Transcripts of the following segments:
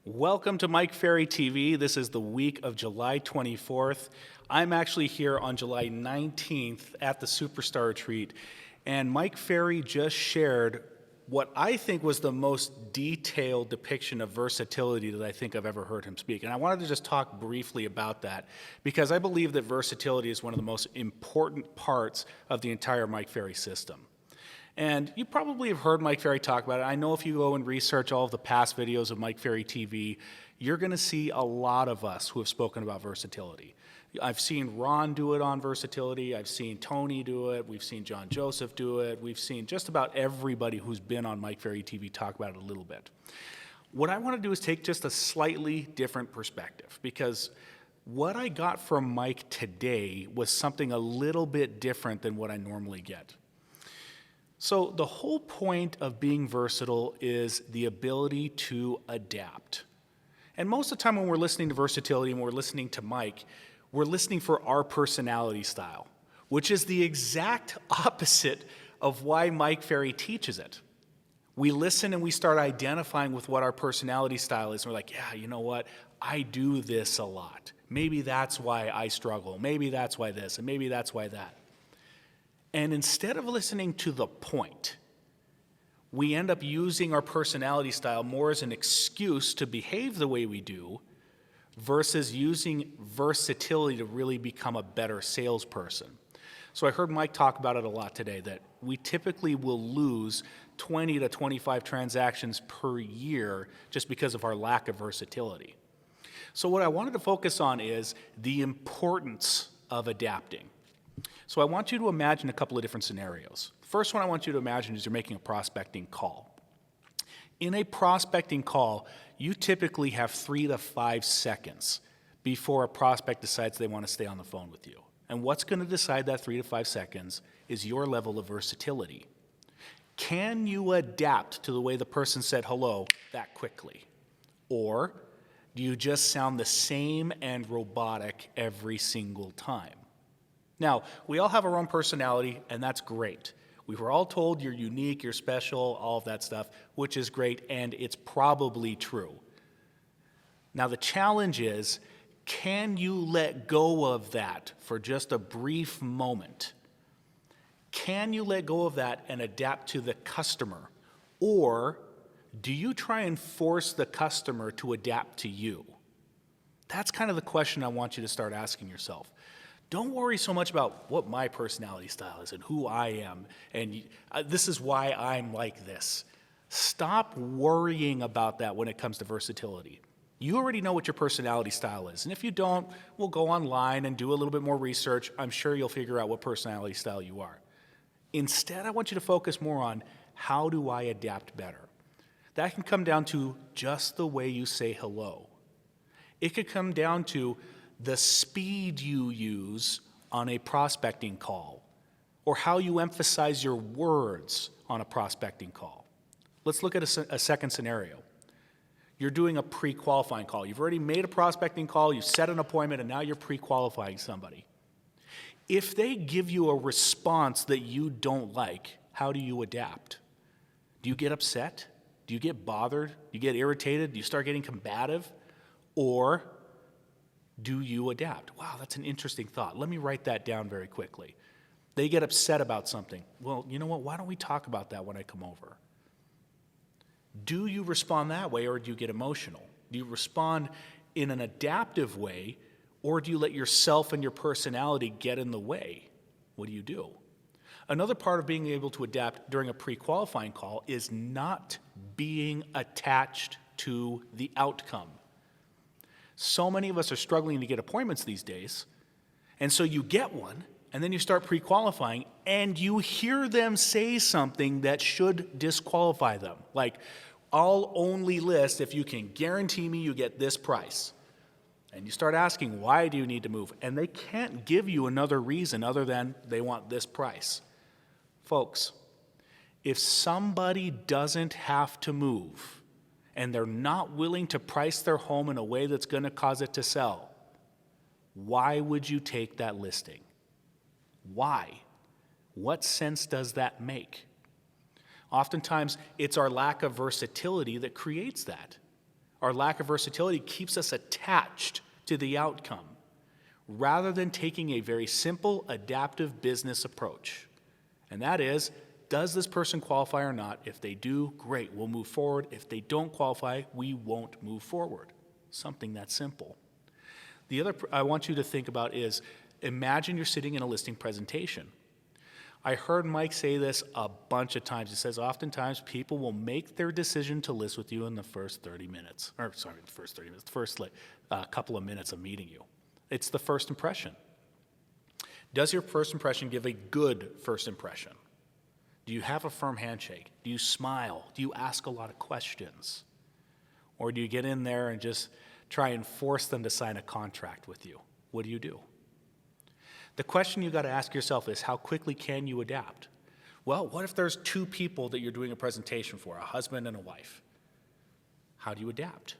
Welcome to Mike Ferry TV. This is the week of July 24th. I'm actually here on July 19th at the Superstar Retreat, and Mike Ferry just shared what I think was the most detailed depiction of versatility that I think I've ever heard him speak. And I wanted to just talk briefly about that because I believe that versatility is one of the most important parts of the entire Mike Ferry system. And you probably have heard Mike Ferry talk about it. I know if you go and research all of the past videos of Mike Ferry TV, you're going to see a lot of us who have spoken about versatility. I've seen Ron do it on versatility. I've seen Tony do it. We've seen John Joseph do it. We've seen just about everybody who's been on Mike Ferry TV talk about it a little bit. What I want to do is take just a slightly different perspective, because what I got from Mike today was something a little bit different than what I normally get. So the whole point of being versatile is the ability to adapt. And most of the time when we're listening to versatility and we're listening to Mike, we're listening for our personality style, which is the exact opposite of why Mike Ferry teaches it. We listen and we start identifying with what our personality style is. And we're like, yeah, you know what? I do this a lot. Maybe that's why I struggle. Maybe that's why this, and maybe that's why that. And instead of listening to the point, we end up using our personality style more as an excuse to behave the way we do versus using versatility to really become a better salesperson. So I heard Mike talk about it a lot today, that we typically will lose 20 to 25 transactions per year just because of our lack of versatility. So what I wanted to focus on is the importance of adapting. So I want you to imagine a couple of different scenarios. The first one I want you to imagine is you're making a prospecting call. In a prospecting call, you typically have 3 to 5 seconds before a prospect decides they want to stay on the phone with you. And what's going to decide that 3 to 5 seconds is your level of versatility. Can you adapt to the way the person said hello that quickly? Or do you just sound the same and robotic every single time? Now, we all have our own personality, and that's great. We were all told you're unique, you're special, all of that stuff, which is great, and it's probably true. Now, the challenge is, can you let go of that for just a brief moment? Can you let go of that and adapt to the customer? Or do you try and force the customer to adapt to you? That's kind of the question I want you to start asking yourself. Don't worry so much about what my personality style is and who I am, and this is why I'm like this. Stop worrying about that when it comes to versatility. You already know what your personality style is, and if you don't, we'll go online and do a little bit more research. I'm sure you'll figure out what personality style you are. Instead, I want you to focus more on how do I adapt better. That can come down to just the way you say hello. It could come down to the speed you use on a prospecting call, or how you emphasize your words on a prospecting call. Let's look at a second scenario. You're doing a pre-qualifying call. You've already made a prospecting call, you've set an appointment, and now you're pre-qualifying somebody. If they give you a response that you don't like, how do you adapt? Do you get upset? Do you get bothered? Do you get irritated? Do you start getting combative? Or do you adapt? Wow, that's an interesting thought. Let me write that down very quickly. They get upset about something. Well, you know what? Why don't we talk about that when I come over? Do you respond that way, or do you get emotional? Do you respond in an adaptive way, or do you let yourself and your personality get in the way? What do you do? Another part of being able to adapt during a pre-qualifying call is not being attached to the outcome. So many of us are struggling to get appointments these days, and so you get one, and then you start pre-qualifying, and you hear them say something that should disqualify them. Like, I'll only list if you can guarantee me you get this price. And you start asking, why do you need to move? And they can't give you another reason other than they want this price. Folks, if somebody doesn't have to move, and they're not willing to price their home in a way that's going to cause it to sell, why would you take that listing? Why? What sense does that make? Oftentimes, it's our lack of versatility that creates that. Our lack of versatility keeps us attached to the outcome rather than taking a very simple, adaptive business approach. And that is, does this person qualify or not? If they do, great, we'll move forward. If they don't qualify, we won't move forward. Something that simple. The other I want you to think about is, imagine you're sitting in a listing presentation. I heard Mike say this a bunch of times. He says oftentimes people will make their decision to list with you in the first 30 minutes. Or sorry, the first 30 minutes, the first couple of minutes of meeting you. It's the first impression. Does your first impression give a good first impression? Do you have a firm handshake? Do you smile? Do you ask a lot of questions? Or do you get in there and just try and force them to sign a contract with you? What do? The question you got to ask yourself is, how quickly can you adapt? Well, what if there's two people that you're doing a presentation for, a husband and a wife? How do you adapt?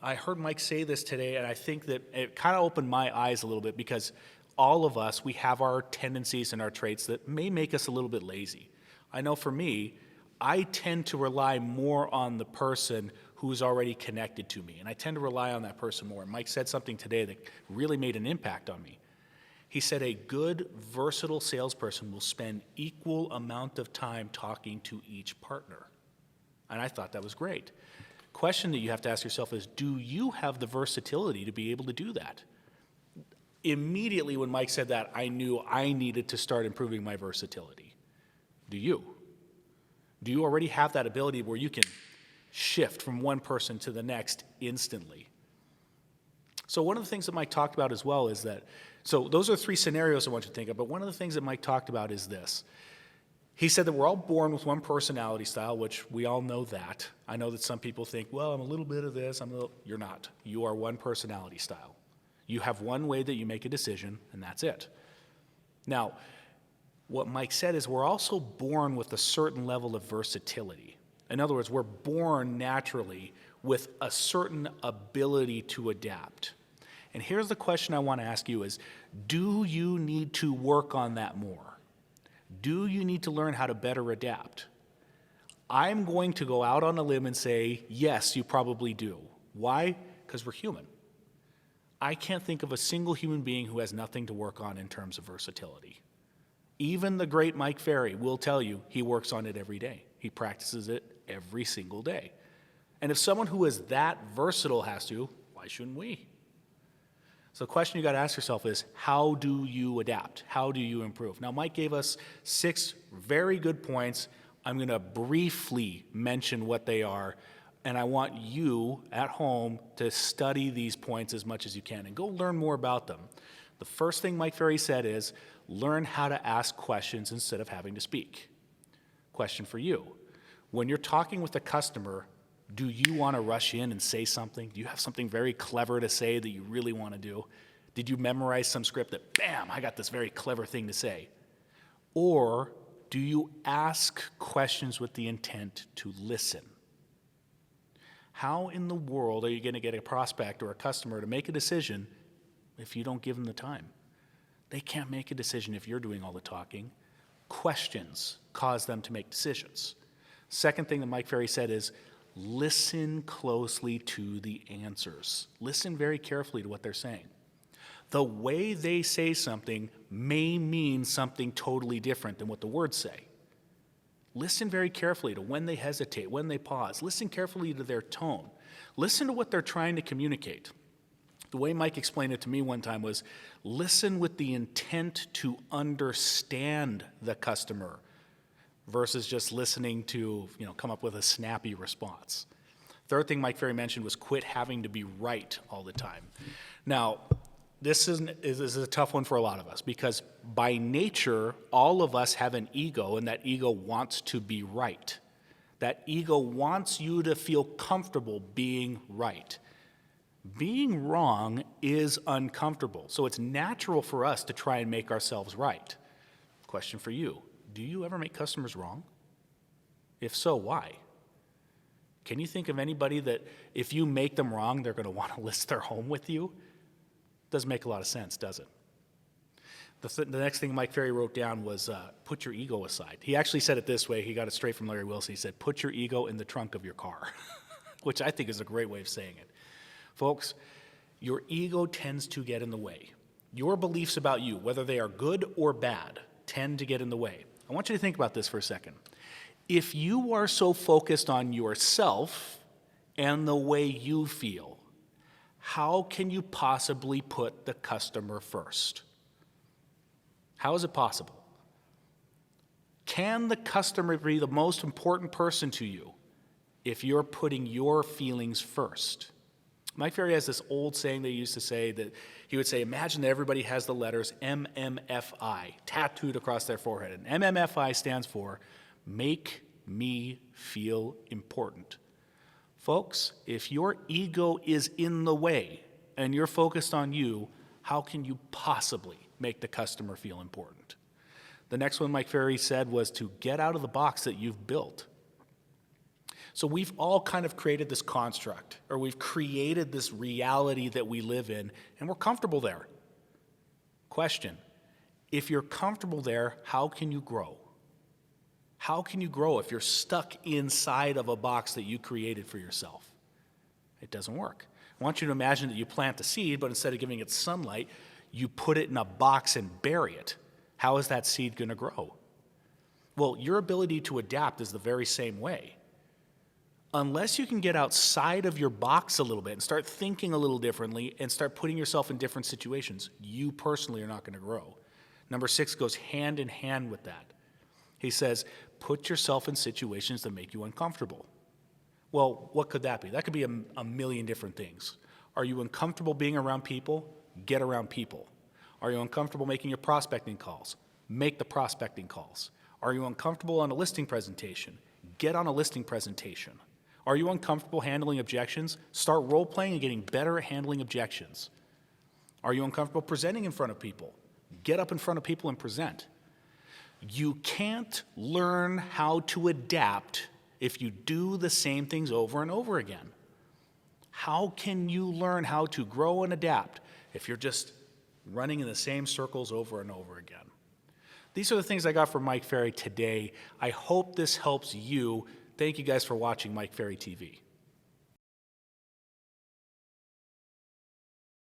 I heard Mike say this today, and I think that it kind of opened my eyes a little bit, because all of us, we have our tendencies and our traits that may make us a little bit lazy. I know for me, I tend to rely more on the person who's already connected to me, and I tend to rely on that person more. Mike said something today that really made an impact on me. He said a good, versatile salesperson will spend equal amount of time talking to each partner. And I thought that was great. Question that you have to ask yourself is, do you have the versatility to be able to do that? Immediately when Mike said that, I knew I needed to start improving my versatility. Do you? Do you already have that ability where you can shift from one person to the next instantly? So one of the things that Mike talked about as well is that, so those are three scenarios I want you to think of, but one of the things that Mike talked about is this. He said that we're all born with one personality style, which we all know that. I know that some people think, well, I'm a little bit of this, You're not. You are one personality style. You have one way that you make a decision, and that's it. Now, what Mike said is we're also born with a certain level of versatility. In other words, we're born naturally with a certain ability to adapt. And here's the question I want to ask you is, do you need to work on that more? Do you need to learn how to better adapt? I'm going to go out on a limb and say, yes, you probably do. Why? Because we're human. I can't think of a single human being who has nothing to work on in terms of versatility. Even the great Mike Ferry will tell you he works on it every day. He practices it every single day. And if someone who is that versatile has to, why shouldn't we? So the question you got to ask yourself is, how do you adapt? How do you improve? Now, Mike gave us 6 very good points. I'm going to briefly mention what they are, and I want you at home to study these points as much as you can and go learn more about them. The first thing Mike Ferry said is, learn how to ask questions instead of having to speak. Question for you. When you're talking with a customer, do you want to rush in and say something? Do you have something very clever to say that you really want to do? Did you memorize some script that, bam, I got this very clever thing to say? Or do you ask questions with the intent to listen? How in the world are you going to get a prospect or a customer to make a decision if you don't give them the time? They can't make a decision if you're doing all the talking. Questions cause them to make decisions. Second thing that Mike Ferry said is, listen closely to the answers. Listen very carefully to what they're saying. The way they say something may mean something totally different than what the words say. Listen very carefully to when they hesitate, when they pause. Listen carefully to their tone. Listen to what they're trying to communicate. The way Mike explained it to me one time was, listen with the intent to understand the customer versus just listening to, come up with a snappy response. Third thing Mike Ferry mentioned was quit having to be right all the time. Now, this is a tough one for a lot of us because by nature, all of us have an ego, and that ego wants to be right. That ego wants you to feel comfortable being right. Being wrong is uncomfortable, so it's natural for us to try and make ourselves right. Question for you. Do you ever make customers wrong? If so, why? Can you think of anybody that if you make them wrong, they're going to want to list their home with you? Doesn't make a lot of sense, does it? The next thing Mike Ferry wrote down was put your ego aside. He actually said it this way. He got it straight from Larry Wilson. He said, put your ego in the trunk of your car, which I think is a great way of saying it. Folks, your ego tends to get in the way. Your beliefs about you, whether they are good or bad, tend to get in the way. I want you to think about this for a second. If you are so focused on yourself and the way you feel, how can you possibly put the customer first? How is it possible? Can the customer be the most important person to you if you're putting your feelings first? Mike Ferry has this old saying that he used to say that he would say, imagine that everybody has the letters MMFI tattooed across their forehead. And MMFI stands for Make Me Feel Important. Folks, if your ego is in the way and you're focused on you, how can you possibly make the customer feel important? The next one Mike Ferry said was to get out of the box that you've built. So we've all kind of created this construct, or we've created this reality that we live in, and we're comfortable there. Question, if you're comfortable there, how can you grow? How can you grow if you're stuck inside of a box that you created for yourself? It doesn't work. I want you to imagine that you plant a seed, but instead of giving it sunlight, you put it in a box and bury it. How is that seed going to grow? Well, your ability to adapt is the very same way. Unless you can get outside of your box a little bit and start thinking a little differently and start putting yourself in different situations, you personally are not going to grow. Number 6 goes hand in hand with that. He says, put yourself in situations that make you uncomfortable. Well, what could that be? That could be a million different things. Are you uncomfortable being around people? Get around people. Are you uncomfortable making your prospecting calls? Make the prospecting calls. Are you uncomfortable on a listing presentation? Get on a listing presentation. Are you uncomfortable handling objections? Start role-playing and getting better at handling objections. Are you uncomfortable presenting in front of people? Get up in front of people and present. You can't learn how to adapt if you do the same things over and over again. How can you learn how to grow and adapt if you're just running in the same circles over and over again? These are the things I got from Mike Ferry today. I hope this helps you. Thank you guys for watching Mike Ferry TV.